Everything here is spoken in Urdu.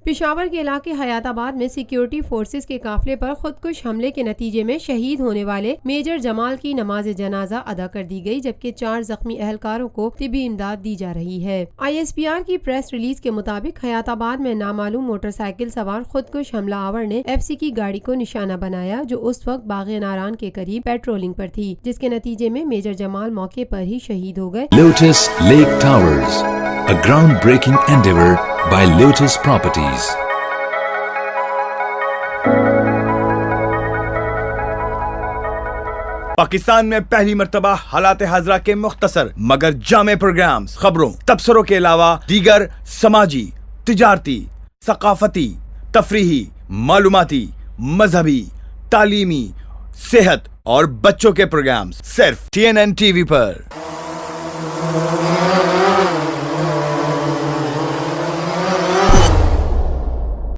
پشاور کے علاقے حیات آباد میں سیکیورٹی فورسز کے قافلے پر خودکش حملے کے نتیجے میں شہید ہونے والے میجر جمال کی نماز جنازہ ادا کر دی گئی، جبکہ 4 زخمی اہلکاروں کو طبی امداد دی جا رہی ہے۔ ISPR کی پریس ریلیز کے مطابق حیات آباد میں نامعلوم موٹر سائیکل سوار خودکش حملہ آور نے FC کی گاڑی کو نشانہ بنایا، جو اس وقت باغ ناران کے قریب پیٹرولنگ پر تھی، جس کے نتیجے میں میجر جمال موقع پر ہی شہید ہو گئے۔ Lotus Lake Towers, a groundbreaking endeavor by Lotus Properties. Pakistan میں پہلی مرتبہ حالات حاضرہ کے مختصر مگر جامع پروگرامز، خبروں، تبصروں کے علاوہ دیگر سماجی، تجارتی، ثقافتی، تفریحی، معلوماتی، مذہبی، تعلیمی، صحت اور بچوں کے پروگرامز صرف TNN TV پر۔